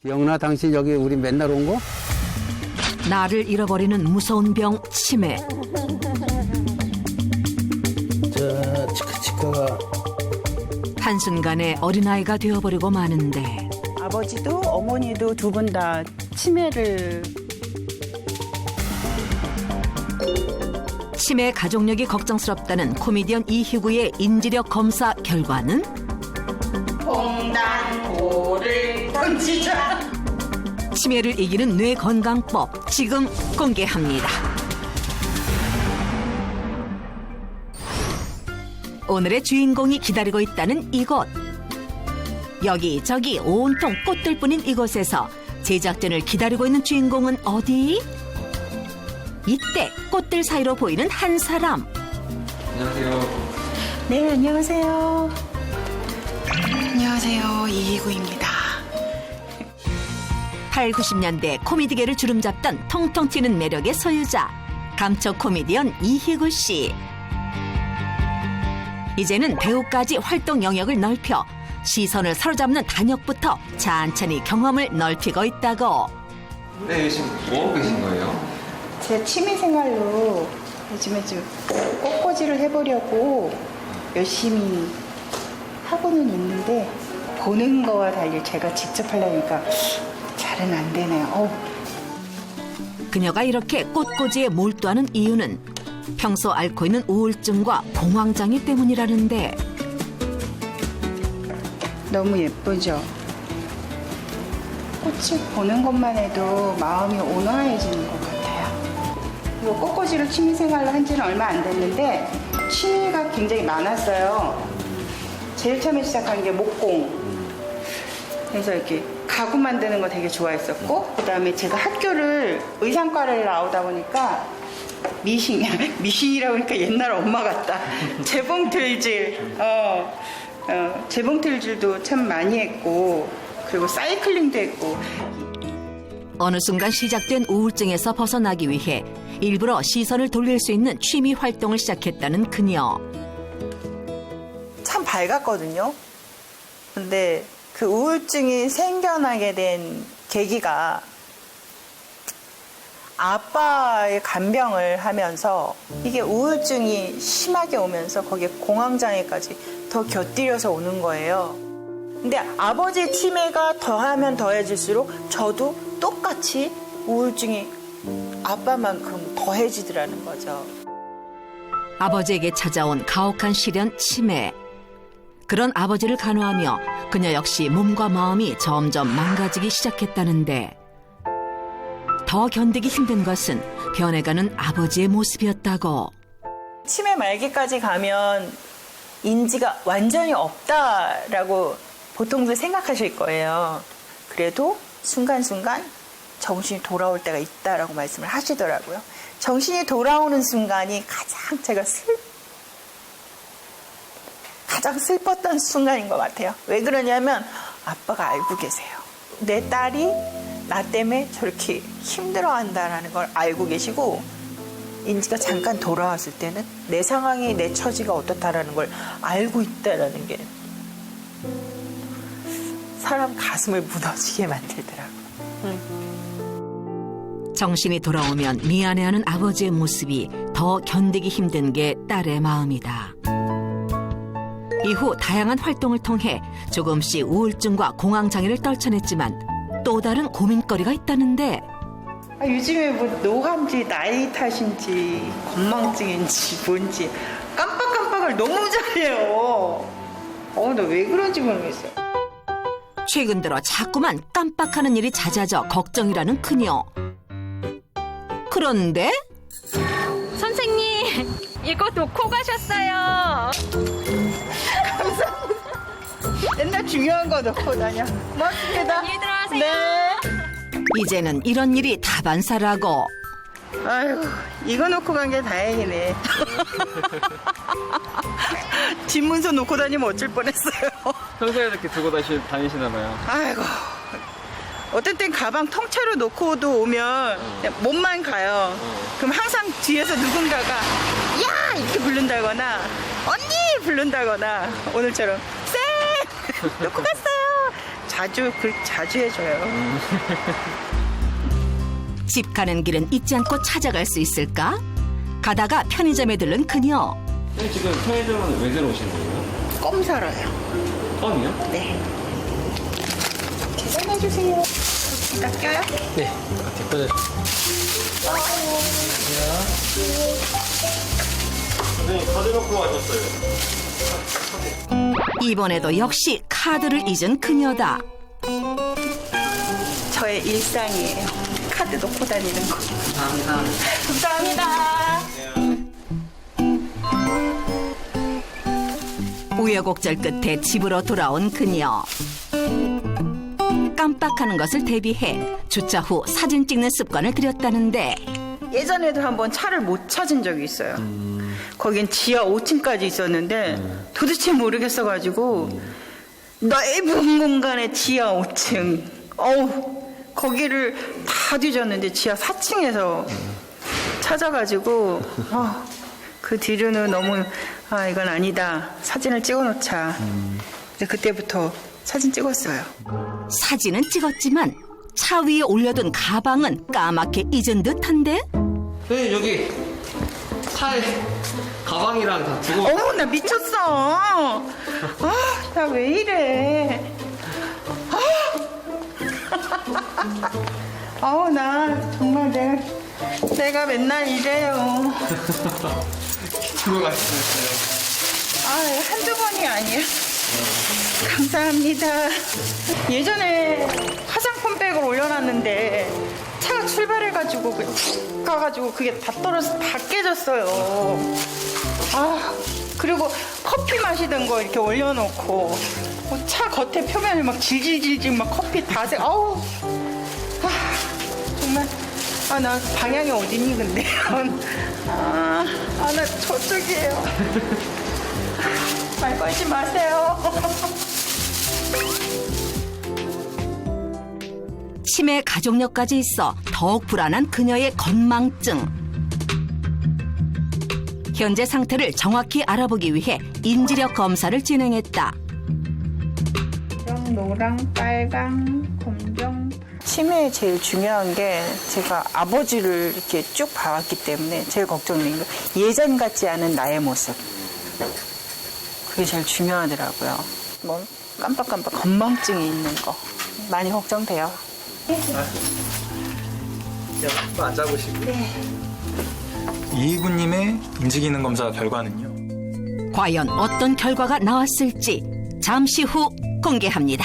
영나 당신 여기 우리 맨날 온 거? 나를 잃어버리는 무서운 병 치매. 저 치카치카가 한순간에 어린아이가 되어버리고 마는데 아버지도 어머니도 두 분 다 치매를 치매 가족력이 걱정스럽다는 코미디언 이희구의 인지력 검사 결과는 홍단고를 던지자. 치매를 이기는 뇌 건강법 지금 공개합니다. 오늘의 주인공이 기다리고 있다는 이곳. 여기저기 온통 꽃들뿐인 이곳에서 제작진을 기다리고 있는 주인공은 어디? 이때 꽃들 사이로 보이는 한 사람. 안녕하세요. 네, 안녕하세요. 안녕하세요. 이희구입니다. 8, 90년대 코미디계를 주름잡던 통통 튀는 매력의 소유자 감초 코미디언 이희구 씨. 이제는 배우까지 활동 영역을 넓혀 시선을 사로잡는 단역부터 찬찬히 경험을 넓히고 있다고. 네, 지금 뭐 하고 계신 거예요? 제 취미 생활로 요즘에 좀 꽃꽂이를 해보려고 열심히 하고는 있는데 보는 거와 달리 제가 직접 하려니까 잘은 안 되네요. 그녀가 이렇게 꽃꽂이에 몰두하는 이유는 평소 앓고 있는 우울증과 공황장애 때문이라는데 너무 예쁘죠? 꽃을 보는 것만 해도 마음이 온화해지는 것 같아요. 그리고 꽃꽂이를 취미생활로 한 지는 얼마 안 됐는데 취미가 굉장히 많았어요. 제일 처음에 시작한 게 목공. 그래서 이렇게 가구 만드는 거 되게 좋아했었고 그다음에 제가 학교를 의상과를 나오다 보니까 미싱이라고 하니까 옛날 엄마 같다. 재봉틀질, 재봉틀질도 참 많이 했고 그리고 사이클링도 했고. 어느 순간 시작된 우울증에서 벗어나기 위해 일부러 시선을 돌릴 수 있는 취미 활동을 시작했다는 그녀. 참 밝았거든요. 근데 그 우울증이 생겨나게 된 계기가 아빠의 간병을 하면서 이게 우울증이 심하게 오면서 거기에 공황장애까지 더 곁들여서 오는 거예요. 근데 아버지의 치매가 더하면 더해질수록 저도 똑같이 우울증이 아빠만큼 더해지더라는 거죠. 아버지에게 찾아온 가혹한 시련 치매. 그런 아버지를 간호하며 그녀 역시 몸과 마음이 점점 망가지기 시작했다는데 더 견디기 힘든 것은 변해가는 아버지의 모습이었다고. 치매 말기까지 가면 인지가 완전히 없다라고 보통들 생각하실 거예요. 그래도 순간순간 정신이 돌아올 때가 있다라고 말씀을 하시더라고요. 정신이 돌아오는 순간이 가장 제가 가장 슬펐던 순간인 것 같아요. 왜 그러냐면 아빠가 알고 계세요. 내 딸이 나 때문에 저렇게 힘들어한다라는 걸 알고 계시고 인지가 잠깐 돌아왔을 때는 내 상황이 내 처지가 어떻다라는 걸 알고 있다라는 게 사람 가슴을 무너지게 만들더라고요. 정신이 돌아오면 미안해하는 아버지의 모습이 더 견디기 힘든 게 딸의 마음이다. 이후 다양한 활동을 통해 조금씩 우울증과 공황장애를 떨쳐냈지만 또 다른 고민거리가 있다는데 요즘에 뭐 노화인지 나이 탓인지 건망증인지 뭔지 깜빡깜빡을 너무 잘해요. 나 왜 그런지 모르겠어요. 최근 들어 자꾸만 깜빡하는 일이 잦아져 걱정이라는 그녀. 그런데 선생님, 이거 놓고 가셨어요. 맨날 중요한 거 넣고 다녀. 고맙습니다. 안녕히 들어가세요. 네. 이제는 이런 일이 다반사라고. 아이고, 이거 놓고 간 게 다행이네. 집문서 놓고 다니면 어쩔 뻔했어요. 평소에 이렇게 들고 다니시나 봐요. 아이고. 어떨 땐 가방 통째로 놓고도 오면 그냥 몸만 가요. 그럼 항상 뒤에서 누군가가 야! 이렇게 부른다거나 언니! 부른다거나 오늘처럼 쌩! 놓고 갔어요. 자주 해줘요. 집 가는 길은 잊지 않고 찾아갈 수 있을까? 가다가 편의점에 들른 그녀. 선생님 지금 편의점은 왜 들어오신 거예요? 껌 사러요. 껌이요? 네. 계산해주세요. 낚여요? 네. 뒷부분. 선생님 카드 놓고 가셨어요. 이번에도 역시 카드를 잊은 그녀다. 저의 일상이에요. 카드 놓고 다니는 거. 감사합니다. 감사합니다. 우여곡절 끝에 집으로 돌아온 그녀. 깜빡하는 것을 대비해 주차 후 사진 찍는 습관을 들였다는데 예전에도 한번 차를 못 찾은 적이 있어요. 거긴 지하 5층까지 있었는데 도대체 모르겠어가지고 넓은 공간에 지하 5층. 거기를 다 뒤졌는데 지하 4층에서 찾아가지고 그 뒤로는 너무 이건 아니다. 사진을 찍어놓자. 이제 그때부터 사진 찍었어요. 사진은 찍었지만 차 위에 올려둔 가방은 까맣게 잊은 듯한데 선생님 여기 차에 가방이랑 다 두고. 나 미쳤어. 나 왜 이래. 나 정말 내가 맨날 이래요. 두고 가셨어요. 한두 번이 아니야. 감사합니다. 예전에 화장품백을 올려놨는데 차가 출발해가지고 툭 가가지고 그게 다 떨어져서 다 깨졌어요. 그리고 커피 마시던 거 이렇게 올려놓고 차 겉에 표면이 막 질질질질 막 커피 다 정말 나 방향이 어디니 근데 나 저쪽이에요. 말 걸지 마세요. 치매 가족력까지 있어 더욱 불안한 그녀의 건망증. 현재 상태를 정확히 알아보기 위해 인지력 검사를 진행했다. 노랑, 빨강, 검정. 치매에 제일 중요한 게 제가 아버지를 이렇게 쭉 봐왔기 때문에 제일 걱정되는 게 예전 같지 않은 나의 모습. 그게 제일 중요하더라고요. 깜빡깜빡 건망증이 있는 거 많이 걱정돼요. 한번 앉아보시고. 이희구님의 인지기능 검사 결과는요. 과연 어떤 결과가 나왔을지 잠시 후 공개합니다.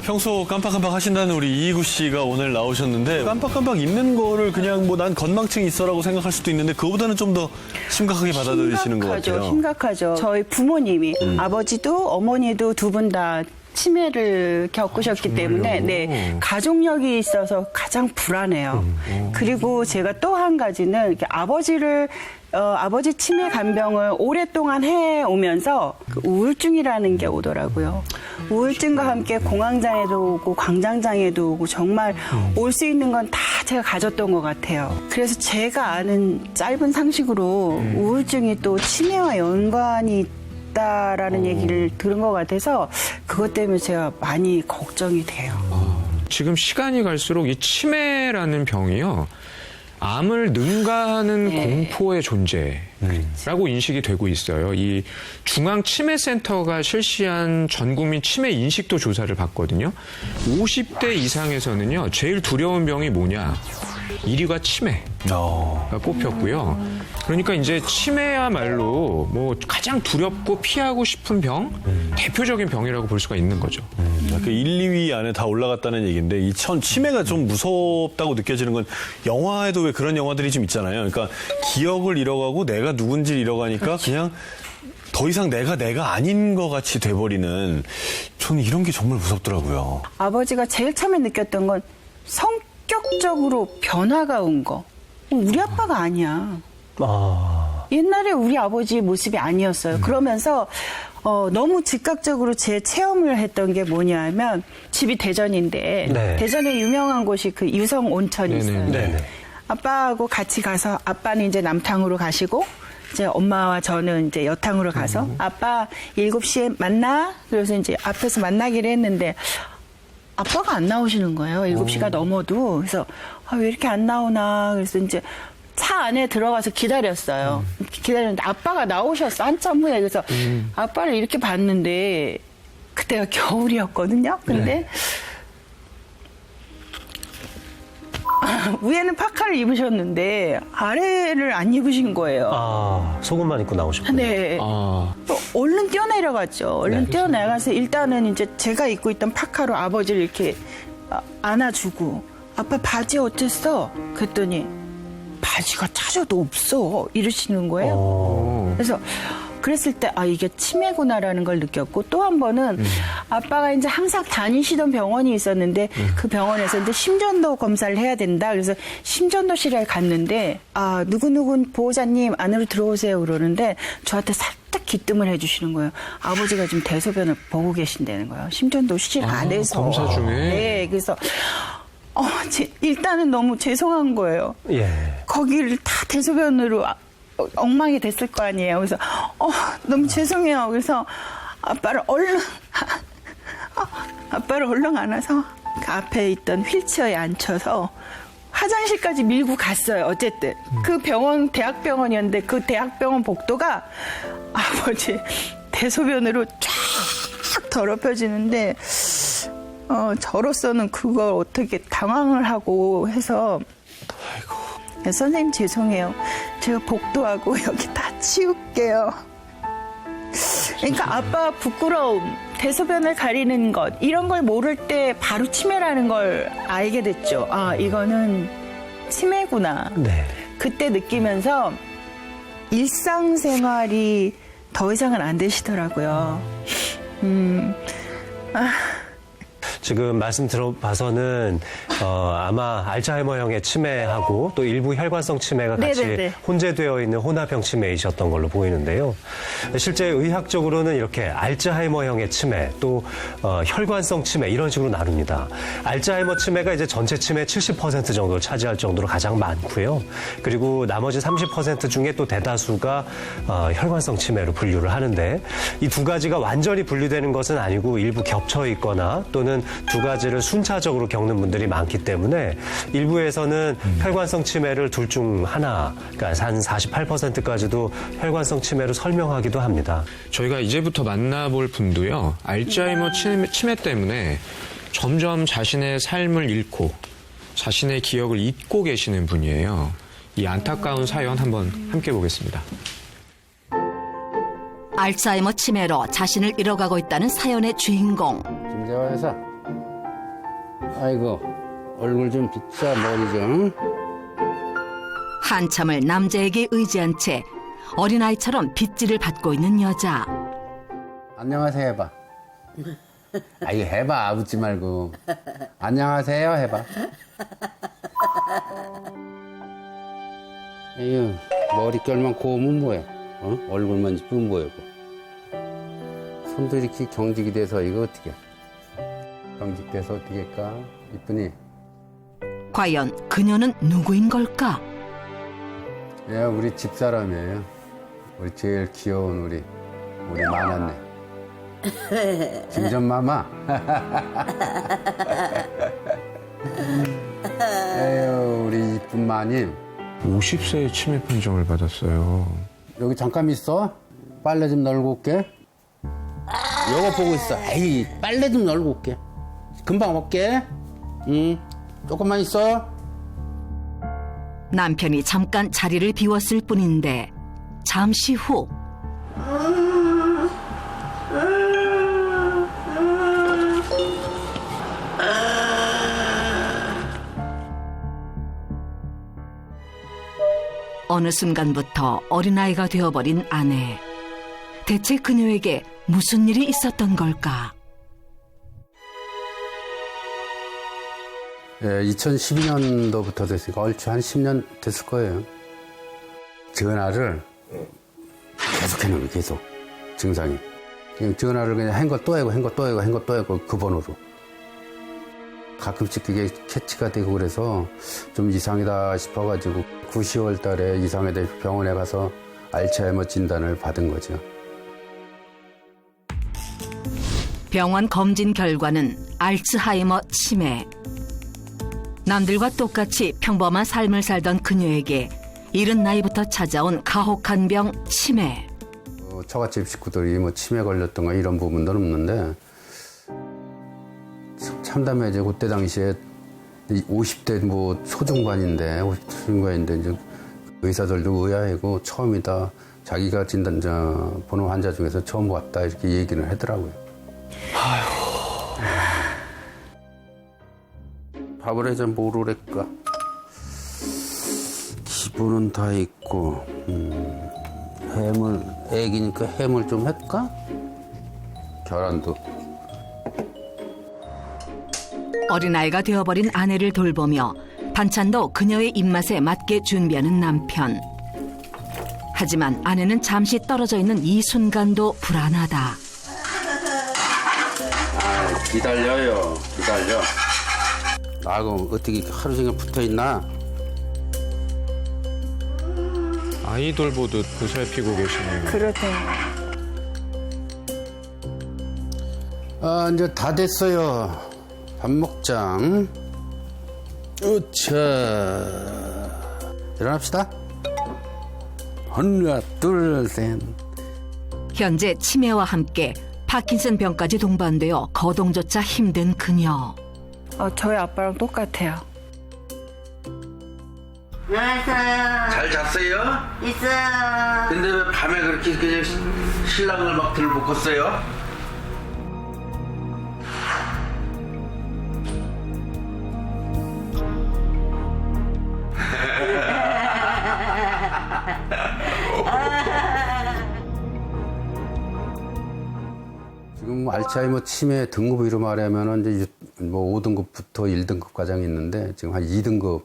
평소 깜빡깜빡 하신다는 우리 이희구 씨가 오늘 나오셨는데 깜빡깜빡 있는 거를 그냥 난 건망증이 있어라고 생각할 수도 있는데 그거보다는 좀 더 심각하게 받아들이시는 것 같아요. 심각하죠. 저희 부모님이 아버지도 어머니도 두 분 다 치매를 겪으셨기 때문에 가족력이 있어서 가장 불안해요. 그리고 제가 또 한 가지는 이렇게 아버지 치매 간병을 오랫동안 해오면서 그 우울증이라는 게 오더라고요. 우울증과 함께 공황장애도 오고 광장장애도 오고 정말 올 수 있는 건 다 제가 가졌던 것 같아요. 그래서 제가 아는 짧은 상식으로 우울증이 또 치매와 연관이 있다라는 얘기를 들은 것 같아서 그것 때문에 제가 많이 걱정이 돼요. 지금 시간이 갈수록 이 치매라는 병이요. 암을 능가하는 공포의 존재라고 인식이 되고 있어요. 이 중앙치매센터가 실시한 전국민 치매 인식도 조사를 봤거든요. 50대 이상에서는요. 제일 두려운 병이 뭐냐. 1위가 치매가 꼽혔고요. 그러니까 이제 치매야말로 가장 두렵고 피하고 싶은 병, 대표적인 병이라고 볼 수가 있는 거죠. 그 1, 2위 안에 다 올라갔다는 얘기인데 이 치매가 좀 무섭다고 느껴지는 건 영화에도 왜 그런 영화들이 좀 있잖아요. 그러니까 기억을 잃어가고 내가 누군지를 잃어가니까 그냥 더 이상 내가 아닌 것 같이 돼버리는 저는 이런 게 정말 무섭더라고요. 아버지가 제일 처음에 느꼈던 건 성격적으로 변화가 온 거. 우리 아빠가 아니야. 옛날에 우리 아버지 모습이 아니었어요. 그러면서 너무 즉각적으로 제 체험을 했던 게 뭐냐면 집이 대전인데 대전에 유명한 곳이 그 유성 온천이 있어요. 아빠하고 같이 가서 아빠는 이제 남탕으로 가시고 이제 엄마와 저는 이제 여탕으로 가서 아빠 7시에 만나? 그래서 이제 앞에서 만나기로 했는데 아빠가 안 나오시는 거예요. 7시가 넘어도. 그래서 왜 이렇게 안 나오나. 그래서 이제 차 안에 들어가서 기다렸어요. 기다렸는데 아빠가 나오셨어. 한참 후에. 그래서 아빠를 이렇게 봤는데 그때가 겨울이었거든요. 근데 위에는 파카를 입으셨는데 아래를 안 입으신 거예요. 아, 속옷만 입고 나오셨군요. 네. 또 얼른 뛰어내려갔죠. 얼른 뛰어내려가서 일단은 이제 제가 입고 있던 파카로 아버지를 이렇게 안아주고 아빠 바지 어땠어? 그랬더니 바지가 찾아도 없어 이러시는 거예요. 그래서 그랬을 때 이게 치매구나라는 걸 느꼈고 또 한 번은 아빠가 이제 항상 다니시던 병원이 있었는데 그 병원에서 이제 심전도 검사를 해야 된다. 그래서 심전도실에 갔는데 누구누구 보호자님 안으로 들어오세요 그러는데 저한테 살짝 기뜸을 해주시는 거예요. 아버지가 지금 대소변을 보고 계신다는 거예요. 심전도실 안에서. 검사 중에? 네. 그래서 일단은 너무 죄송한 거예요. 예. 거기를 다 대소변으로 엉망이 됐을 거 아니에요. 그래서 너무 죄송해요. 그래서 아빠를 얼른 안아서 그 앞에 있던 휠체어에 앉혀서 화장실까지 밀고 갔어요. 어쨌든 그 병원 대학병원이었는데 그 대학병원 복도가 아버지 대소변으로 쫙 더럽혀지는데 저로서는 그걸 어떻게 당황을 하고 해서 선생님 죄송해요. 제가 복도하고 여기 다 치울게요. 그러니까 아빠 부끄러움, 대소변을 가리는 것 이런 걸 모를 때 바로 치매라는 걸 알게 됐죠. 이거는 치매구나. 네. 그때 느끼면서 일상생활이 더 이상은 안 되시더라고요. 지금 말씀 들어봐서는 아마 알츠하이머형의 치매하고 또 일부 혈관성 치매가 같이 네네네. 혼재되어 있는 혼합형 치매이셨던 걸로 보이는데요. 실제 의학적으로는 이렇게 알츠하이머형의 치매 또 혈관성 치매 이런 식으로 나눕니다. 알츠하이머 치매가 이제 전체 치매 70% 정도를 차지할 정도로 가장 많고요. 그리고 나머지 30% 중에 또 대다수가 혈관성 치매로 분류를 하는데 이 두 가지가 완전히 분류되는 것은 아니고 일부 겹쳐 있거나 또는 두 가지를 순차적으로 겪는 분들이 많기 때문에 일부에서는 혈관성 치매를 둘 중 하나, 그러니까 한 48%까지도 혈관성 치매로 설명하기도 합니다. 저희가 이제부터 만나볼 분도요. 알츠하이머 치매 때문에 점점 자신의 삶을 잃고 자신의 기억을 잊고 계시는 분이에요. 이 안타까운 사연 한번 함께 보겠습니다. 알츠하이머 치매로 자신을 잃어가고 있다는 사연의 주인공. 김재화 여사. 아이고, 얼굴 좀 비춰, 머리 좀. 한참을 남자에게 의지한 채 어린아이처럼 빗질을 받고 있는 여자. 안녕하세요 해봐. 이거 해봐, 웃지 말고. 안녕하세요 해봐. 에휴, 머릿결만 고우면 뭐해? 얼굴만 이쁘면 뭐해? 손도 이렇게 경직이 돼서 이거 어떻게? 경직돼서 어떻게 할까? 이쁘니? 과연 그녀는 누구인 걸까? 예, 우리 집사람이에요. 우리 제일 귀여운 우리 만았네. 김전마마. 에휴, 우리 이쁜 마님. 50세의 치매 판정을 받았어요. 여기 잠깐 있어. 빨래 좀 널고 올게. 여거 보고 있어. 에이, 빨래 좀 널고 올게. 금방 올게. 조금만 있어. 남편이 잠깐 자리를 비웠을 뿐인데 잠시 후 어느 순간부터 어린아이가 되어버린 아내. 대체 그녀에게 무슨 일이 있었던 걸까? 2012년도부터 됐으니까 얼추 한 10년 됐을 거예요. 전화를 계속 해놓은 계속 증상이. 그냥 전화를 그냥 한 거 또 하고 그 번호로. 가끔씩 그게 캐치가 되고 그래서 좀 이상하다 싶어가지고 9, 10월 달에 이상하다 병원에 가서 알츠하이머 진단을 받은 거죠. 병원 검진 결과는 알츠하이머 치매. 남들과 똑같이 평범한 삶을 살던 그녀에게 이른 나이부터 찾아온 가혹한 병 치매. 처갓집 식구들이 뭐 치매 걸렸던가 이런 부분들은 없는데 참담해. 이제 그때 당시에 50대 뭐 초중반인데 50대 초중반인데 이제 의사들도 의아해고 처음이다. 자기가 진단 보는 환자 중에서 처음 봤다 이렇게 얘기를 하더라고요. 밥을 해서 뭐로 할까? 기분은 다 있고 해물 애기니까 해물 좀 할까? 계란도. 어린아이가 되어버린 아내를 돌보며 반찬도 그녀의 입맛에 맞게 준비하는 남편. 하지만 아내는 잠시 떨어져 있는 이 순간도 불안하다. 기다려. 나하고 어떻게 하루 종일 붙어있나? 아이돌 보듯 보살피고 계시네요. 그렇대요. 이제 다 됐어요. 밥 먹자. 으차. 일어납시다. 하나, 둘, 셋. 현재 치매와 함께 파킨슨 병까지 동반되어 거동조차 힘든 그녀. 저희 아빠랑 똑같아요. 잘 잤어요? 있어요. 근데 왜 밤에 그렇게 그냥 신랑을 막 들볶았어요? 지금 알츠하이머 치매 등급으로 말하면 이제 뭐 5등급부터 1등급 과정이 있는데 지금 한 2등급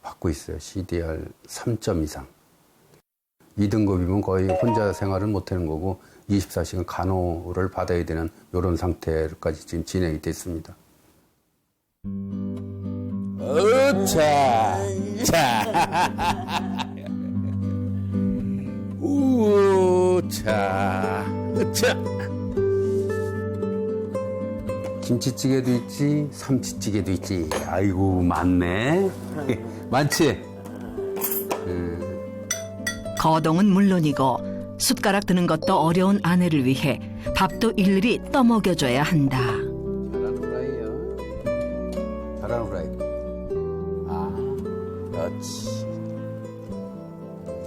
받고 있어요. CDR 3점 이상. 2등급이면 거의 혼자 생활을 못 하는 거고 24시간 간호를 받아야 되는 이런 상태까지 지금 진행이 됐습니다. 으차! 우차! 으차! 김치찌개도 있지, 삼치찌개도 있지. 아이고, 많네. 많지? 거동은 물론이고 숟가락 드는 것도 어려운 아내를 위해 밥도 일일이 떠먹여줘야 한다. 계란 후라이. 그렇지.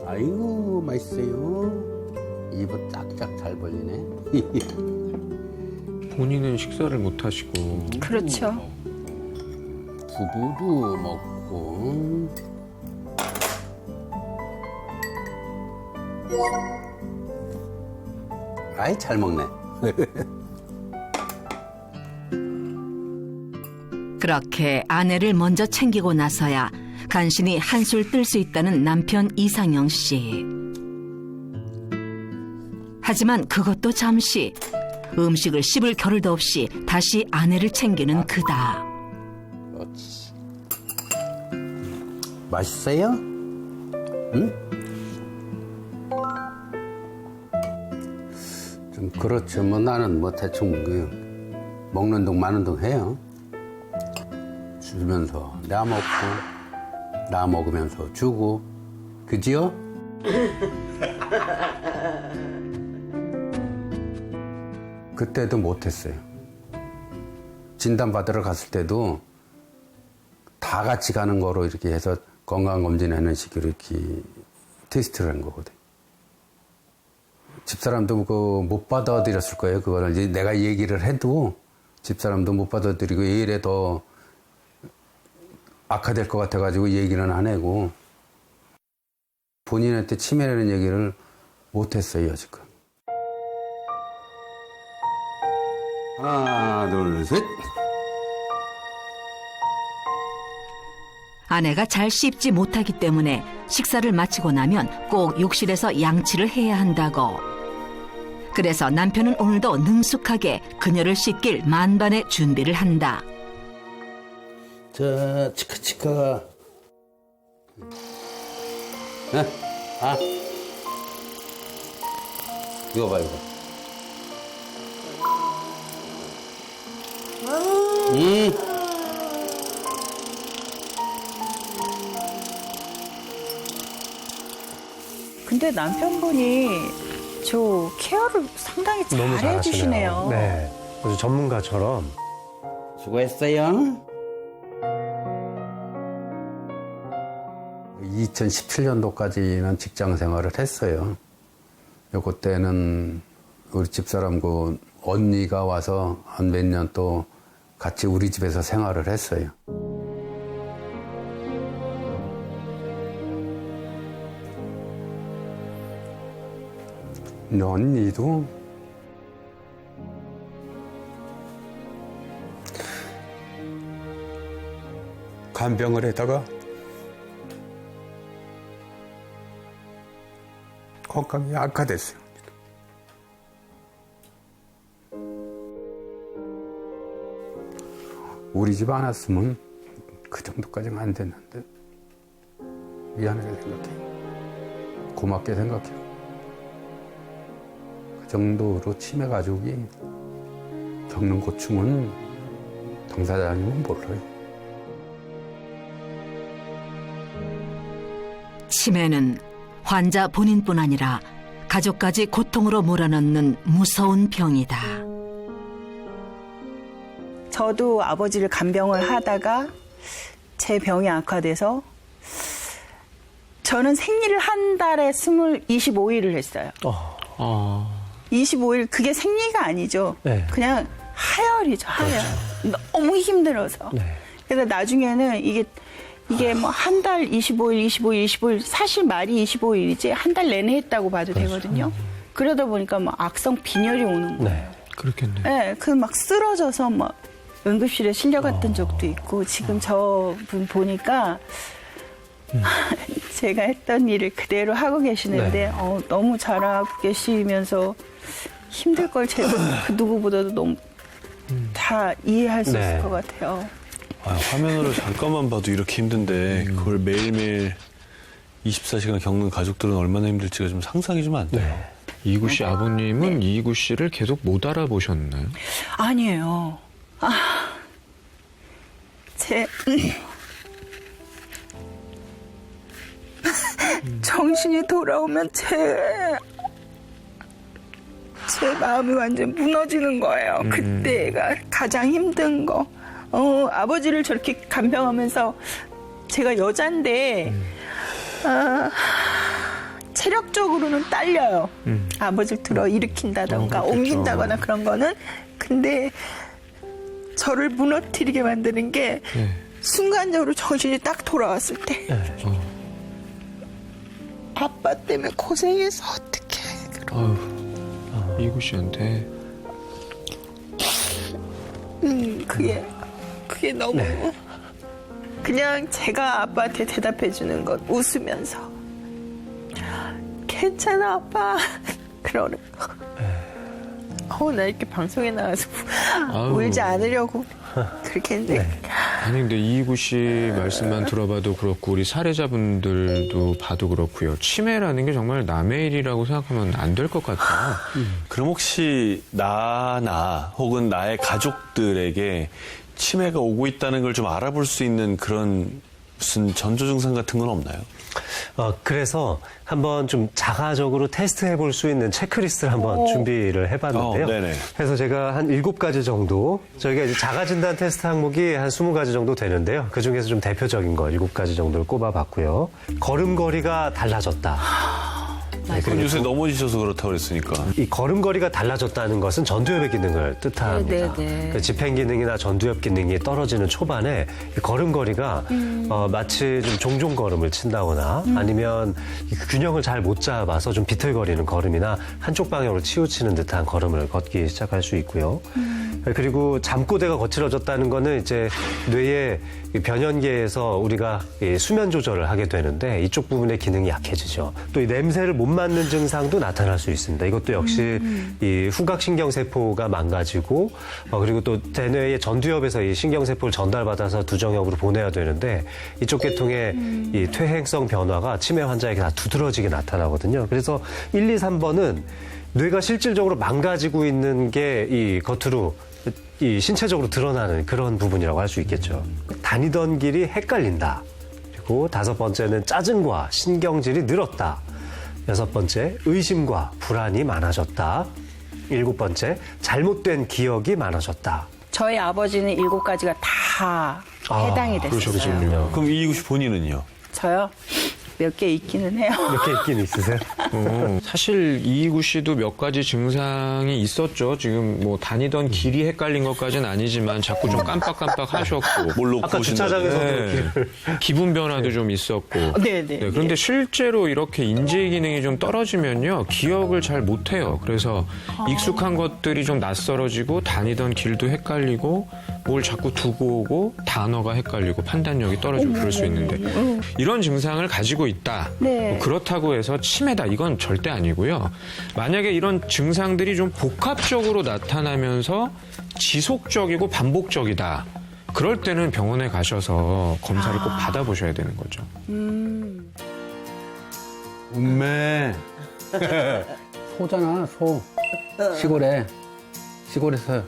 아이고, 맛있어요. 입은 짝짝 잘 벌리네. 본인은 식사를 못 하시고. 그렇죠. 두부도 먹고. 아이, 잘 먹네. 그렇게 아내를 먼저 챙기고 나서야 간신히 한술 뜰 수 있다는 남편 이상영 씨. 하지만 그것도 잠시. 음식을 씹을 겨를도 없이 다시 아내를 챙기는 그다. 그렇지. 맛있어요? 응? 좀 그렇죠. 뭐 나는 뭐 대충 먹는 동 마는 동 해요. 주면서 나 먹고 나 먹으면서 주고. 그지요? 그때도 못했어요. 진단받으러 갔을 때도 다 같이 가는 거로 이렇게 해서 건강검진하는 식으로 이렇게 테스트를 한 거거든. 집사람도 못 받아들였을 거예요. 그거를 이제 내가 얘기를 해도 집사람도 못 받아들이고 이래 더 악화될 것 같아가지고 얘기는 안 하고 본인한테 치매라는 얘기를 못했어요, 지금. 하나, 둘, 셋. 아내가 잘 씹지 못하기 때문에 식사를 마치고 나면 꼭 욕실에서 양치를 해야 한다고. 그래서 남편은 오늘도 능숙하게 그녀를 씻길 만반의 준비를 한다. 자, 치카치카. 이거 봐, 이거. 근데 남편분이 저 케어를 상당히 너무 잘 해주시네요. 네. 아주 전문가처럼. 수고했어요. 2017년도까지는 직장 생활을 했어요. 그때는 우리 집사람 그 언니가 와서 한 몇 년 또 같이 우리 집에서 생활을 했어요. 근데 언니도 간병을 했다가 건강이 악화됐어요. 우리 집 안 왔으면 그 정도까지는 안 됐는데 미안하게 생각해. 고맙게 생각해. 그 정도로 치매 가족이 겪는 고충은 당사자님은 몰라요. 치매는 환자 본인뿐 아니라 가족까지 고통으로 몰아넣는 무서운 병이다. 저도 아버지를 간병을 하다가 제 병이 악화돼서 저는 생리를 한 달에 25일을 했어요. 25일 그게 생리가 아니죠. 네. 그냥 하혈이죠, 하혈. 너무 힘들어서. 네. 그래서 나중에는 이게 뭐 한 달 25일 사실 말이 25일이지 한 달 내내 했다고 봐도 되거든요. 그러다 보니까 막 악성 빈혈이 오는 거예요. 네. 그렇겠네. 네, 그 막 쓰러져서 막 응급실에 실려갔던 적도 있고 지금 저분 보니까 제가 했던 일을 그대로 하고 계시는데 너무 잘하고 계시면서 힘들 걸 제가 그 누구보다도 너무 다 이해할 수 있을 것 같아요. 화면으로 잠깐만 봐도 이렇게 힘든데 그걸 매일매일 24시간 겪는 가족들은 얼마나 힘들지가 좀 상상이 좀 안 돼요. 이구 씨 아버님은 이구 씨를 계속 못 알아보셨나요? 아니에요. 정신이 돌아오면 제 마음이 완전 무너지는 거예요. 그때가 가장 힘든 거. 아버지를 저렇게 간병하면서 제가 여잔데 체력적으로는 딸려요. 아버지를 들어 일으킨다던가 옮긴다거나 그런 거는. 근데 저를 무너뜨리게 만드는 게 순간적으로 정신이 딱 돌아왔을 때 아빠 때문에 고생해서 어떡해. 이구 씨한테. 그게 너무 그냥 제가 아빠한테 대답해 주는 것 웃으면서 괜찮아 아빠 그러는 거. 나 이렇게 방송에 나와서 울지 않으려고 그렇게 했는데. 아니 근데 이구 씨 말씀만 들어봐도 그렇고 우리 사례자분들도 봐도 그렇고요. 치매라는 게 정말 남의 일이라고 생각하면 안 될 것 같아요. 그럼 혹시 나나 혹은 나의 가족들에게 치매가 오고 있다는 걸 좀 알아볼 수 있는 그런 무슨 전조 증상 같은 건 없나요? 그래서 한번 좀 자가적으로 테스트해 볼 수 있는 체크리스트를 한번 준비를 해봤는데요. 그래서 제가 한 7가지 정도, 저희가 이제 자가진단 테스트 항목이 한 20가지 정도 되는데요. 그 중에서 좀 대표적인 거 7가지 정도를 꼽아봤고요. 걸음걸이가 달라졌다. 그럼 요새 넘어지셔서 그렇다고 그랬으니까. 이 걸음걸이가 달라졌다는 것은 전두엽의 기능을 뜻합니다. 그 집행 기능이나 전두엽 기능이 떨어지는 초반에 이 걸음걸이가 마치 좀 종종 걸음을 친다거나 아니면 이 균형을 잘 못 잡아서 좀 비틀거리는 걸음이나 한쪽 방향으로 치우치는 듯한 걸음을 걷기 시작할 수 있고요. 그리고 잠꼬대가 거칠어졌다는 거는 이제 뇌의 변연계에서 우리가 수면 조절을 하게 되는데 이쪽 부분의 기능이 약해지죠. 또 이 냄새를 못 맡는 증상도 나타날 수 있습니다. 이것도 역시 이 후각신경세포가 망가지고 그리고 또 대뇌의 전두엽에서 이 신경세포를 전달받아서 두정역으로 보내야 되는데 이쪽 계통의 이 퇴행성 변화가 치매 환자에게 다 두드러지게 나타나거든요. 그래서 1, 2, 3번은 뇌가 실질적으로 망가지고 있는 게 이 겉으로 이 신체적으로 드러나는 그런 부분이라고 할 수 있겠죠. 다니던 길이 헷갈린다. 그리고 5번째는 짜증과 신경질이 늘었다. 6번째, 의심과 불안이 많아졌다. 7번째, 잘못된 기억이 많아졌다. 저희 아버지는 7가지가 다 해당이 됐어요. 그러셨군요. 그럼 이구씨 본인은요? 저요? 몇 개 있기는 해요. 몇 개 있긴 있으세요? 사실 이희구 씨도 몇 가지 증상이 있었죠. 지금 뭐 다니던 길이 헷갈린 것까지는 아니지만 자꾸 좀 깜빡깜빡 하셨고. 뭘 놓고 아까 오신다고. 주차장에서도 기분 변화도 좀 있었고. 네네. 그런데 실제로 이렇게 인지 기능이 좀 떨어지면요. 기억을 잘 못해요. 그래서 익숙한 것들이 좀 낯설어지고 다니던 길도 헷갈리고 뭘 자꾸 두고 오고 단어가 헷갈리고 판단력이 떨어지고 그럴 수 있는데 이런 증상을 가지고 있다. 네. 뭐 그렇다고 해서 치매다. 이건 절대 아니고요. 만약에 이런 증상들이 좀 복합적으로 나타나면서 지속적이고 반복적이다. 그럴 때는 병원에 가셔서 검사를 꼭 받아보셔야 되는 거죠. 음메. 소잖아, 소. 시골에서.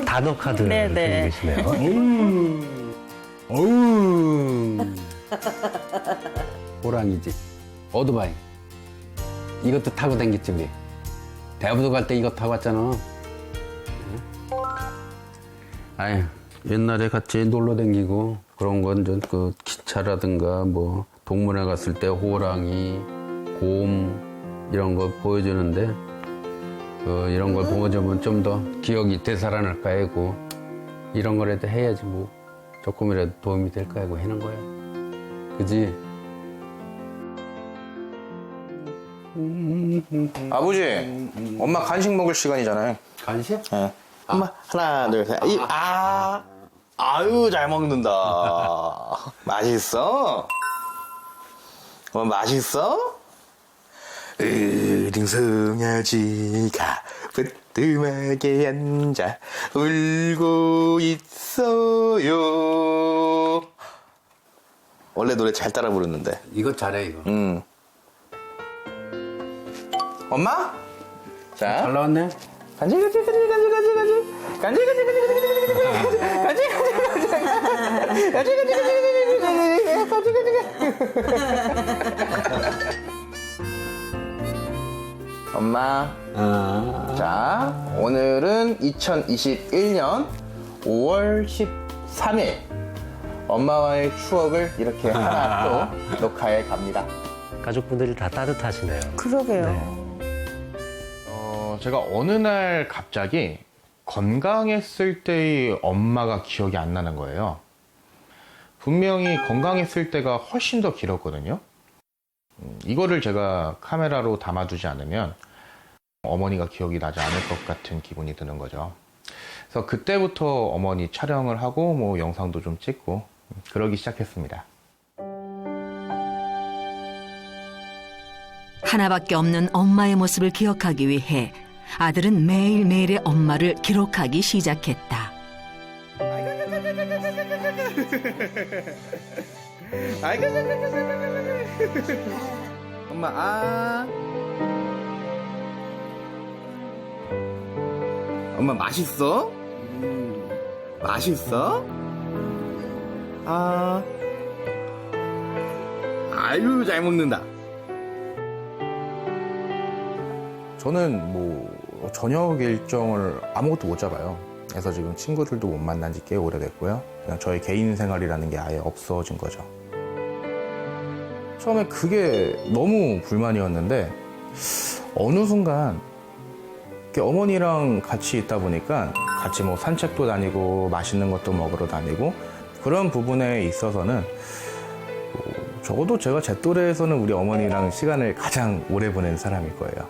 단어 카드 네네. 들고 계시네요. 호랑이지. 오토바이. 이것도 타고 다녔지, 우리. 대부도 갈 때 이거 타고 왔잖아. 아유, 옛날에 같이 놀러 다니고 그런 건 좀 그 기차라든가 뭐 동물원 갔을 때 호랑이, 곰 이런 거 보여주는데 이런 걸 보여주면 좀 더 기억이 되살아날까 하고 이런 거라도 해야지 뭐 조금이라도 도움이 될까 하고 하는 거야. 그지? 아버지, 엄마 간식 먹을 시간이잖아요. 간식? 네. 엄마, 하나, 둘, 셋. 아유, 잘 먹는다. 맛있어? 맛있어? 등성아지가 부뚜하게 앉아 울고 있어요. 원래 노래 잘 따라 부르는데. 이거 잘해, 이거. 엄마? 자. 잘 나왔네? 간지. 엄마. 자, 오늘은 2021년 5월 13일. 엄마와의 추억을 이렇게 하나 또 녹화해 갑니다. 가족분들이 다 따뜻하시네요. 그러게요. 제가 어느 날 갑자기 건강했을 때의 엄마가 기억이 안 나는 거예요. 분명히 건강했을 때가 훨씬 더 길었거든요. 이거를 제가 카메라로 담아두지 않으면 어머니가 기억이 나지 않을 것 같은 기분이 드는 거죠. 그래서 그때부터 어머니 촬영을 하고 뭐 영상도 좀 찍고 그러기 시작했습니다. 하나밖에 없는 엄마의 모습을 기억하기 위해 아들은 매일매일의 엄마를 기록하기 시작했다. 엄마, 엄마 맛있어? 맛있어? 아유, 잘 먹는다. 저는 뭐 저녁 일정을 아무것도 못 잡아요. 그래서 지금 친구들도 못 만난 지 꽤 오래됐고요. 그냥 저의 개인 생활이라는 게 아예 없어진 거죠. 처음에 그게 너무 불만이었는데 어느 순간 어머니랑 같이 있다 보니까 같이 뭐 산책도 다니고 맛있는 것도 먹으러 다니고 그런 부분에 있어서는 적어도 제가 제 또래에서는 우리 어머니랑 시간을 가장 오래 보낸 사람일 거예요.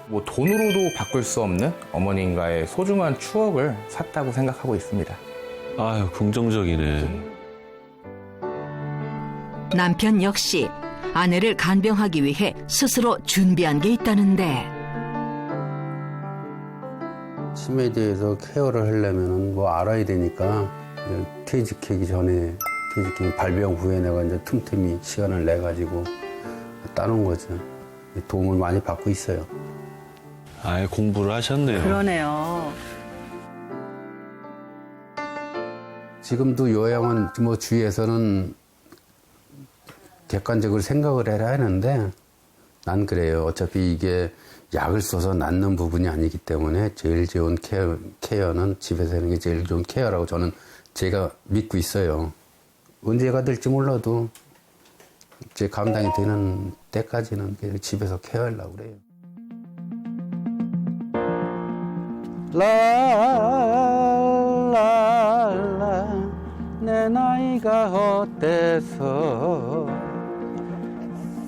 뭐 돈으로도 바꿀 수 없는 어머님과의 소중한 추억을 샀다고 생각하고 있습니다. 아유, 긍정적이네. 남편 역시 아내를 간병하기 위해 스스로 준비한 게 있다는데 치매에 대해서 케어를 하려면 뭐 알아야 되니까 퇴직하기 전에 발병 후에 내가 이제 틈틈이 시간을 내 가지고 따놓은 거죠. 도움을 많이 받고 있어요. 아예 공부를 하셨네요. 그러네요. 지금도 요양원 뭐 주위에서는 객관적으로 생각을 해라 하는데 난 그래요. 어차피 이게 약을 써서 낫는 부분이 아니기 때문에 제일 좋은 케어는 집에서 하는 게 제일 좋은 케어라고 저는 제가 믿고 있어요. 언제가 될지 몰라도 제 감당이 되는 때까지는 그냥 집에서 케어하려고 그래요. 랄랄라 내 나이가 어때서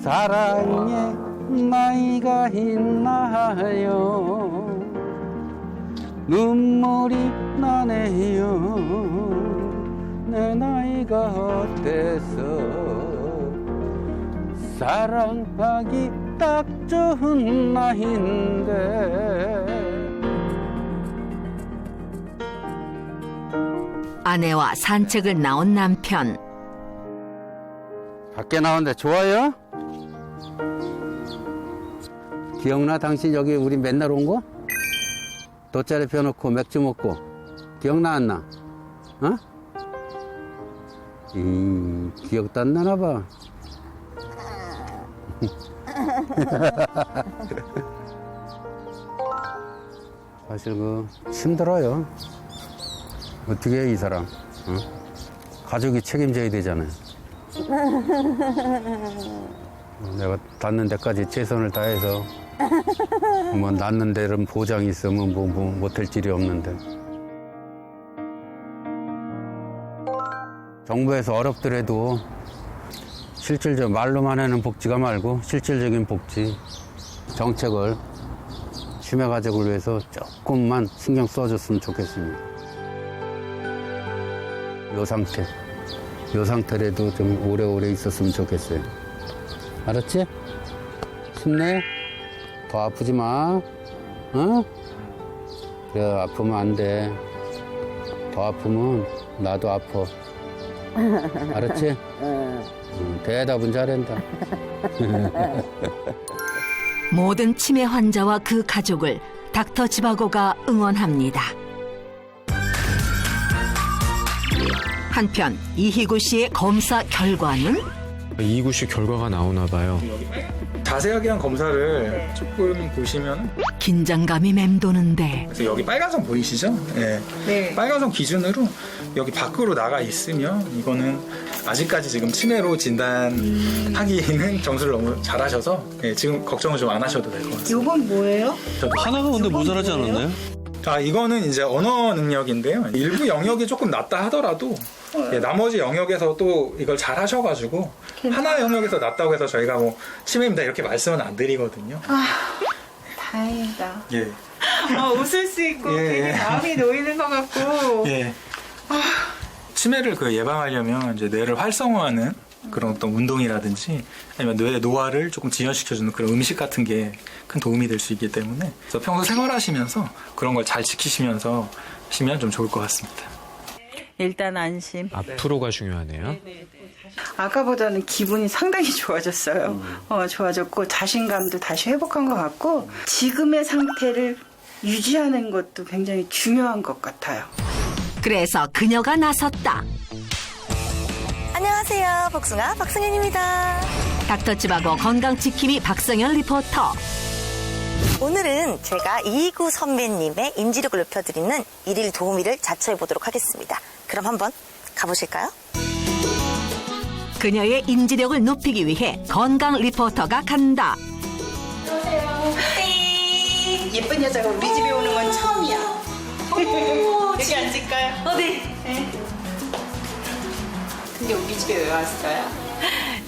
사랑에 나이가 있나요? 눈물이 나네요. 내 나이가 어때서 사랑하기 딱 좋은 나이인데. 아내와 산책을 나온 남편. 밖에 나오는데 좋아요? 기억나? 당신 여기 우리 맨날 온 거? 돗자리 펴놓고 맥주 먹고 기억나 안 나? 어? 기억도 안 나나 봐. 사실 힘들어요. 어떻게 해, 이 사람? 어? 가족이 책임져야 되잖아요. 내가 닿는 데까지 최선을 다해서 뭐 낫는 데는 보장이 있으면 뭐 못할 일이 없는데. 정부에서 어렵더라도 실질적 말로만 하는 복지가 말고 실질적인 복지 정책을 치매 가족을 위해서 조금만 신경 써줬으면 좋겠습니다. 요 상태라도 좀 오래오래 있었으면 좋겠어요. 알았지? 힘내. 더 아프지 마. 어? 그래, 아프면 안 돼. 더 아프면 나도 아파. 알았지? 대답은 잘한다. 모든 치매 환자와 그 가족을 닥터 지바고가 응원합니다. 한편 이희구 씨의 검사 결과는? 이희구 씨 결과가 나오나 봐요. 자세하게 한 검사를 조금 보시면 긴장감이 맴도는데 그래서 여기 빨간선 보이시죠? 네. 네. 빨간선 기준으로 여기 밖으로 나가 있으면 이거는 아직까지 지금 치매로 진단하기에는 점수를 너무 잘하셔서 지금 걱정을 좀 안 하셔도 될 것 같습니다. 요건 뭐예요? 하나가 근데 모자라지 않았나요? 이거는 이제 언어 능력인데요. 일부 영역이 조금 낮다 하더라도 나머지 영역에서 또 이걸 잘 하셔가지고 하나 영역에서 낮다고 해서 저희가 뭐 치매입니다 이렇게 말씀은 안 드리거든요. 다행이다. 예. 웃을 수 있고 예, 되게 예. 마음이 놓이는 것 같고. 예. 치매를 예방하려면 이제 뇌를 활성화하는 그런 어떤 운동이라든지 아니면 뇌의 노화를 조금 지연시켜주는 그런 음식 같은 게 큰 도움이 될 수 있기 때문에 그래서 평소 생활하시면서 그런 걸 잘 지키시면서 하시면 좀 좋을 것 같습니다. 일단 안심. 앞으로가 중요하네요. 아까보다는 기분이 상당히 좋아졌어요. 좋아졌고 자신감도 다시 회복한 것 같고 지금의 상태를 유지하는 것도 굉장히 중요한 것 같아요. 그래서 그녀가 나섰다. 안녕하세요. 복숭아 박승현입니다. 닥터 지바고 건강지킴이 박성현 리포터. 오늘은 제가 이희구 선배님의 인지력을 높여드리는 일일 도우미를 자처해 보도록 하겠습니다. 그럼 한번 가보실까요? 그녀의 인지력을 높이기 위해 건강 리포터가 간다. 예쁜 여자가 우리 집에 오는 건 처음이야. 여기 앉을까요? 네. 근데 우리 집에 왜 왔어요?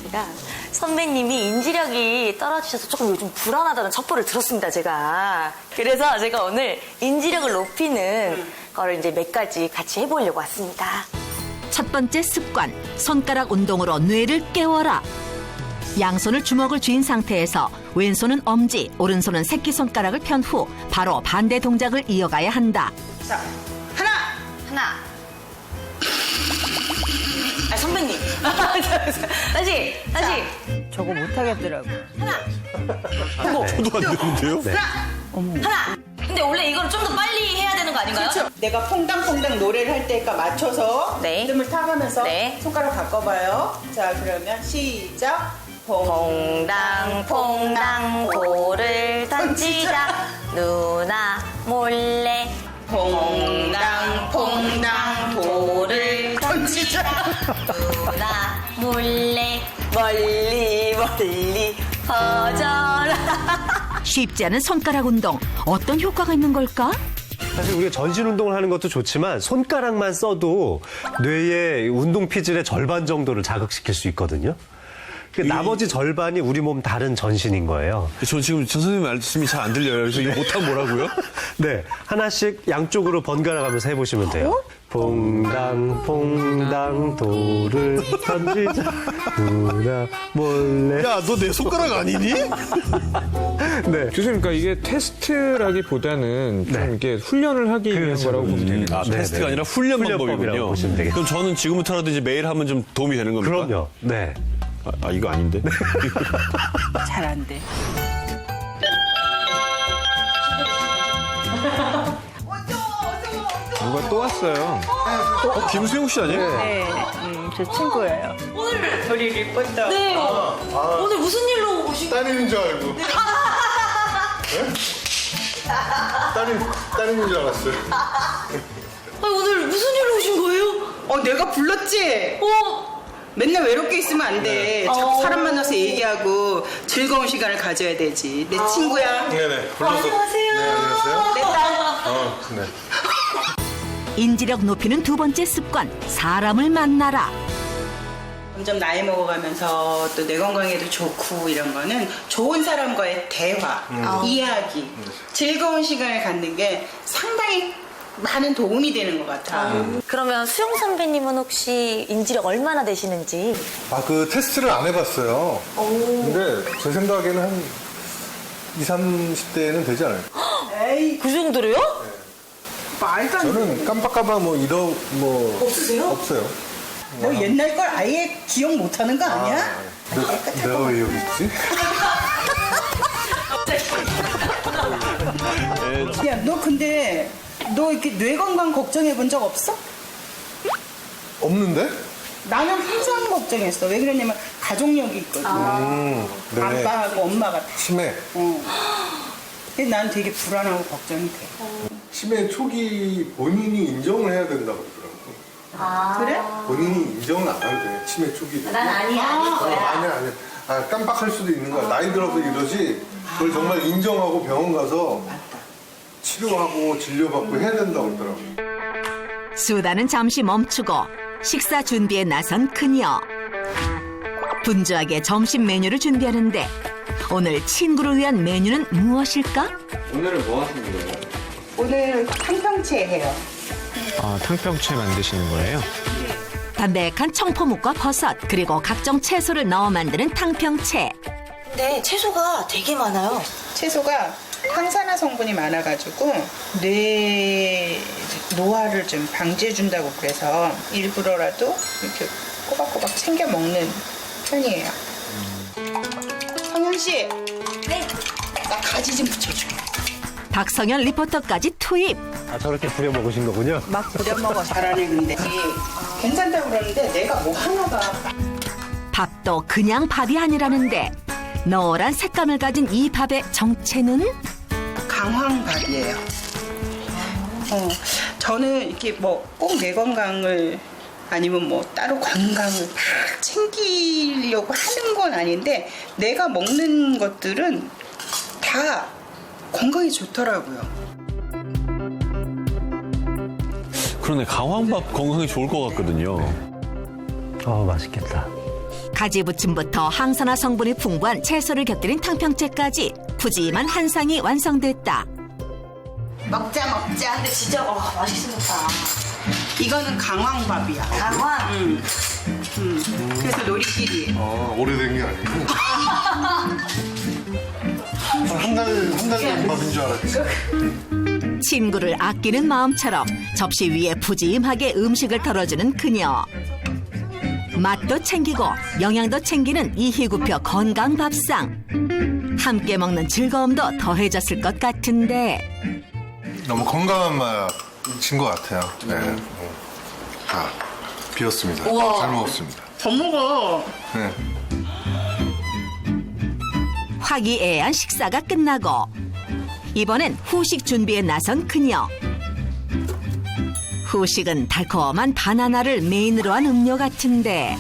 제가 선배님이 인지력이 떨어지셔서 조금 요즘 불안하다는 첩보를 들었습니다, 제가. 그래서 제가 오늘 인지력을 높이는 거를 이제 몇 가지 같이 해보려고 왔습니다. 첫 번째 습관, 손가락 운동으로 뇌를 깨워라. 양손을 주먹을 쥔 상태에서 왼손은 엄지, 오른손은 새끼손가락을 편 후 바로 반대 동작을 이어가야 한다. 자, 하나. 선배님. 다시. 저거 못하겠더라고. 저도 안 되는데요? 네. 하나. 근데 원래 이거를 좀 더 빨리 해야 되는 거 아닌가요? 그렇죠. 내가 퐁당퐁당 노래를 할 때니까 맞춰서 네. 리듬을 타가면서 네. 손가락 바꿔봐요. 자, 그러면 시작. 퐁당퐁당 돌을 던지자 누나 몰래 퐁당퐁당 돌을 던지자. 누나 몰래 멀리 멀리 퍼져라. 쉽지 않은 손가락 운동 어떤 효과가 있는 걸까? 사실 우리가 전신 운동을 하는 것도 좋지만 손가락만 써도 뇌의 운동 피질의 절반 정도를 자극시킬 수 있거든요. 나머지 절반이 우리 몸 다른 전신인 거예요. 저 지금 전 선생님 말씀이 잘 안 들려요. 그래서 이거 못하면 뭐라고요? 네, 하나씩 양쪽으로 번갈아 가면서 해보시면 돼요. 퐁당퐁당 돌을 던지자 누나 몰래. 야, 너 내 손가락 아니니? 네. 교수님, 그러니까 이게 테스트라기보다는 좀 이게 훈련을 하기 위한 거라고 보면 되겠네요. 아, 테스트가 아니라 훈련 훈련법이라고 방법이군요. 보시면 되겠습니다. 그럼 저는 지금부터라도 이제 매일 하면 좀 도움이 되는 겁니까? 그럼요. 네. 이거 아닌데? 잘 안 돼. 누가 또 왔어요. 김수용 씨 아니에요? 네, 제 친구예요. 우리 리포터. 네. 오늘 무슨 일로 오신 거예요? 따님인 줄 알고. 따님인 줄 알았어요. 오늘 무슨 일로 오신 거예요? 내가 불렀지? 어. 맨날 외롭게 있으면 안 돼. 자꾸 사람 만나서 얘기하고 즐거운 시간을 가져야 되지. 내 친구야. 네네. 불렀어. 안녕하세요. 네, 안녕하세요. 내 딸. 네. 인지력 높이는 두 번째 습관, 사람을 만나라. 점점 나이 먹어가면서 또 내 건강에도 좋고 이런 거는 좋은 사람과의 대화, 이야기, 즐거운 시간을 갖는 게 상당히 많은 도움이 되는 것 같아요. 그러면 수영 선배님은 혹시 인지력 얼마나 되시는지? 그 테스트를 안 해봤어요. 근데 제 생각에는 한 20, 30대에는 되지 않을까. 에이, 그 정도로요? 말도 안 돼. 저는 깜빡깜빡 없으세요? 없어요. 너 옛날 걸 아예 기억 못하는 거 아니야? 내가 왜 여기 있지? 야, 너 근데 너 이렇게 뇌 건강 걱정해 본 적 없어? 없는데? 나는 항상 걱정했어. 왜 그러냐면 가족력이 있거든. 네. 아빠하고 엄마가 다. 치매. 근데 난 되게 불안하고 걱정이 돼. 치매 초기 본인이 인정을 해야 된다고 그러더라고. 그래? 본인이 인정을 안 하면 돼. 치매 초기에. 난 아닐 거야. 아니야. 깜빡할 수도 있는 거야. 나이 들어서 이러지. 그걸 정말 인정하고 병원 가서 치료하고 진료받고 해야 된다고 그러더라고. 수다는 잠시 멈추고 식사 준비에 나선 그녀. 분주하게 점심 메뉴를 준비하는데 오늘 친구를 위한 메뉴는 무엇일까? 오늘은 뭐 하시는 거예요? 오늘 탕평채 해요. 탕평채 만드시는 거예요? 담백한 청포묵과 버섯 그리고 각종 채소를 넣어 만드는 탕평채. 근데 채소가 되게 많아요. 채소가 항산화 성분이 많아가지고 뇌 노화를 좀 방지해준다고 그래서 일부러라도 이렇게 꼬박꼬박 챙겨 먹는 편이에요. 성현 씨, 네. 나 가지 좀 붙여줘. 박성현 리포터까지 투입. 저렇게 부려 먹으신 거군요. 막 부려 먹어. 잘하네 근데. 괜찮다고 그러는데 내가 뭐 하나가. 밥도 그냥 밥이 아니라는데 노란 색감을 가진 이 밥의 정체는? 강황밥이에요. 저는 이렇게 뭐 꼭 내 건강을 아니면 뭐 따로 건강을 막 챙기려고 하는 건 아닌데 내가 먹는 것들은 다 건강에 좋더라고요. 그러네. 강황밥 건강에 좋을 것 같거든요. 맛있겠다. 가지 부침부터 항산화 성분이 풍부한 채소를 곁들인 탕평채까지 푸짐한 한 상이 완성됐다. 먹자. 근데 진짜 맛있게 생겼다. 이거는 강황밥이야. 강황? 그래서 놀이끼리. 오래된 게 아니고. 한 달 된 밥인 줄 알았지. 친구를 아끼는 마음처럼 접시 위에 푸짐하게 음식을 덜어주는 그녀. 맛도 챙기고 영양도 챙기는 이희구표 건강밥상. 함께 먹는 즐거움도 더해졌을 것 같은데. 너무 건강한 맛인 것 같아요. 네. 다 비웠습니다. 우와. 잘 먹었습니다. 더 먹어. 네. 화기애애한 식사가 끝나고 이번엔 후식 준비에 나선 그녀. 후식은 달콤한 바나나를 메인으로 한 음료 같은데.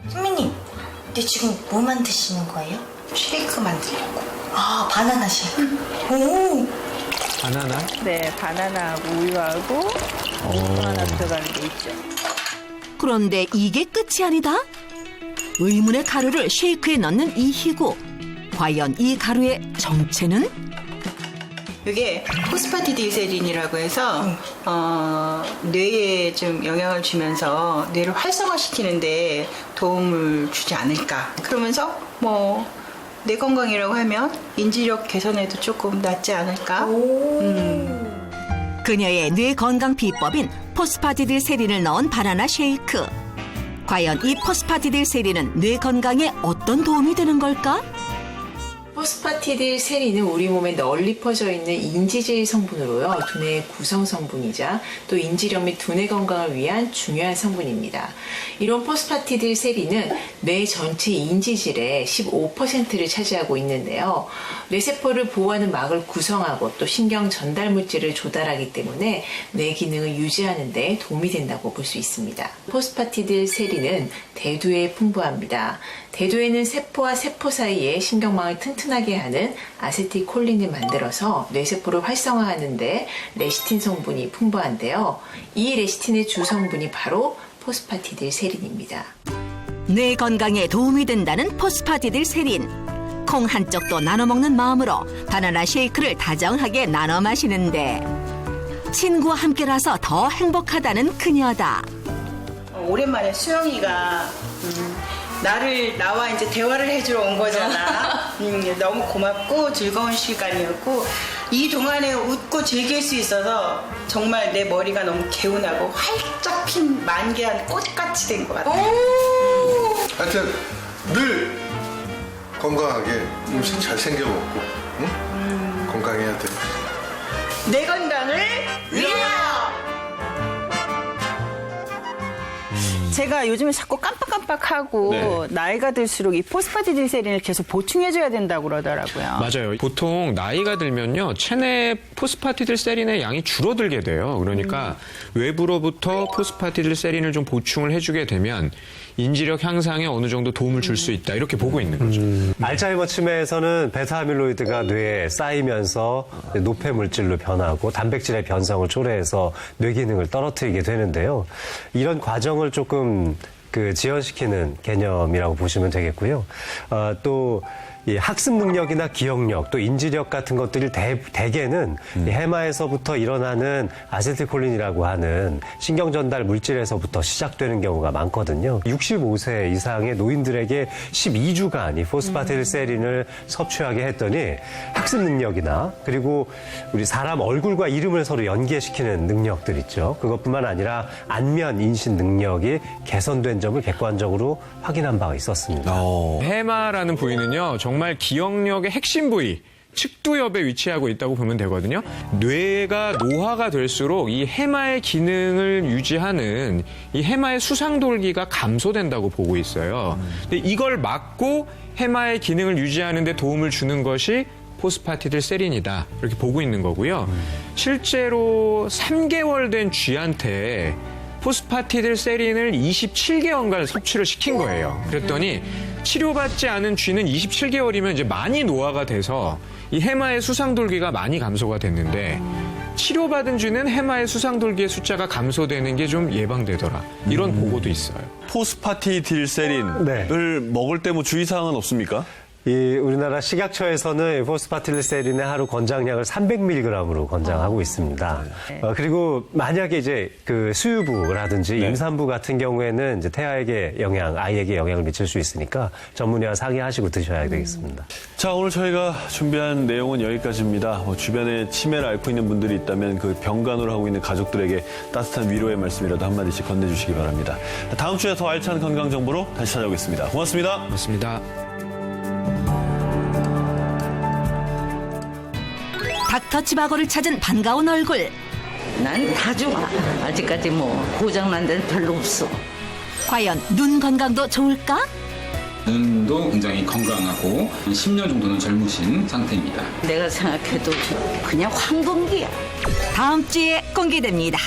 선배님, 근데 지금 뭐 만드시는 거예요? 쉐이크 만들려고. 아, 바나나 쉐이크. 오. 바나나? 네, 바나나하고 우유하고 또 하나 들어가는 게 있죠. 그런데 이게 끝이 아니다? 의문의 가루를 쉐이크에 넣는 이희구. 과연 이 가루의 정체는? 이게 포스파티딜세린이라고 해서 뇌에 좀 영향을 주면서 뇌를 활성화시키는데 도움을 주지 않을까. 그러면서 뭐 뇌 건강이라고 하면 인지력 개선에도 조금 낫지 않을까. 그녀의 뇌 건강 비법인 포스파티딜세린을 넣은 바나나 쉐이크. 과연 이 포스파티딜세린은 뇌 건강에 어떤 도움이 되는 걸까? 포스파티딜세린은 우리 몸에 널리 퍼져 있는 인지질 성분으로요. 두뇌의 구성 성분이자 또 인지력 및 두뇌 건강을 위한 중요한 성분입니다. 이런 포스파티딜세린은 뇌 전체 인지질의 15%를 차지하고 있는데요. 뇌세포를 보호하는 막을 구성하고 또 신경 전달 물질을 조달하기 때문에 뇌 기능을 유지하는 데 도움이 된다고 볼 수 있습니다. 포스파티딜세린은 대두에 풍부합니다. 대두에는 세포와 세포 사이에 신경망을 튼튼하게 하는 아세틸콜린을 만들어서 뇌세포를 활성화하는 데 레시틴 성분이 풍부한데요. 이 레시틴의 주 성분이 바로 포스파티딜세린입니다. 뇌 건강에 도움이 된다는 포스파티딜세린. 콩 한 쪽도 나눠 먹는 마음으로 바나나 쉐이크를 다정하게 나눠 마시는데 친구와 함께라서 더 행복하다는 그녀다. 오랜만에 수영이가 나와 이제 대화를 해주러 온 거잖아. 너무 고맙고 즐거운 시간이었고 이 동안에 웃고 즐길 수 있어서 정말 내 머리가 너무 개운하고 활짝 핀 만개한 꽃같이 된 것 같아. 하여튼 늘 건강하게 음식 잘 챙겨 먹고 응? 건강해야 돼. 내 건강을 위하여. 제가 요즘에 자꾸 깜빡깜빡하고 네. 나이가 들수록 이 포스파티딜세린을 계속 보충해줘야 된다고 그러더라고요. 맞아요. 보통 나이가 들면요, 체내 포스파티딜세린의 양이 줄어들게 돼요. 그러니까 외부로부터 포스파티딜세린을 좀 보충을 해주게 되면 인지력 향상에 어느 정도 도움을 줄 수 있다. 이렇게 보고 있는 거죠. 알츠하이머 치매에서는 베타아밀로이드가 뇌에 쌓이면서 노폐 물질로 변하고 단백질의 변성을 초래해서 뇌 기능을 떨어뜨리게 되는데요. 이런 과정을 조금 지연시키는 개념이라고 보시면 되겠고요. 또 이 학습 능력이나 기억력, 또 인지력 같은 것들이 대개는 이 해마에서부터 일어나는 아세틸콜린이라고 하는 신경 전달 물질에서부터 시작되는 경우가 많거든요. 65세 이상의 노인들에게 12주간 이 포스파티딜세린을 섭취하게 했더니 학습 능력이나 그리고 우리 사람 얼굴과 이름을 서로 연계시키는 능력들 있죠. 그것뿐만 아니라 안면 인식 능력이 개선된 점을 객관적으로 확인한 바가 있었습니다. 해마라는 부위는요, 정말 기억력의 핵심 부위, 측두엽에 위치하고 있다고 보면 되거든요. 뇌가 노화가 될수록 이 해마의 기능을 유지하는 이 해마의 수상돌기가 감소된다고 보고 있어요. 근데 이걸 막고 해마의 기능을 유지하는 데 도움을 주는 것이 포스파티딜세린이다. 이렇게 보고 있는 거고요. 실제로 3개월 된 쥐한테 포스파티딜세린을 27개월간 섭취를 시킨 거예요. 그랬더니 치료받지 않은 쥐는 27개월이면 이제 많이 노화가 돼서 이 해마의 수상돌기가 많이 감소가 됐는데 치료받은 쥐는 해마의 수상돌기의 숫자가 감소되는 게 좀 예방되더라. 이런 보고도 있어요. 포스파티딜세린을 먹을 때 뭐 주의사항은 없습니까? 우리나라 식약처에서는 포스파틸리세린의 하루 권장량을 300mg으로 권장하고 있습니다. 그리고 만약에 이제 그 수유부라든지 임산부 같은 경우에는 이제 태아에게 아이에게 영향을 미칠 수 있으니까 전문의와 상의하시고 드셔야 되겠습니다. 자, 오늘 저희가 준비한 내용은 여기까지입니다. 주변에 치매를 앓고 있는 분들이 있다면 그 병간호를 하고 있는 가족들에게 따뜻한 위로의 말씀이라도 한마디씩 건네주시기 바랍니다. 다음 주에 더 알찬 건강 정보로 다시 찾아오겠습니다. 고맙습니다. 고맙습니다. 닥터치바고를 찾은 반가운 얼굴. 난 다 좋아. 아직까지 고장난 데는 별로 없어. 과연 눈 건강도 좋을까? 눈도 굉장히 건강하고 10년 정도는 젊으신 상태입니다. 내가 생각해도 그냥 황금기야. 다음 주에 공개됩니다.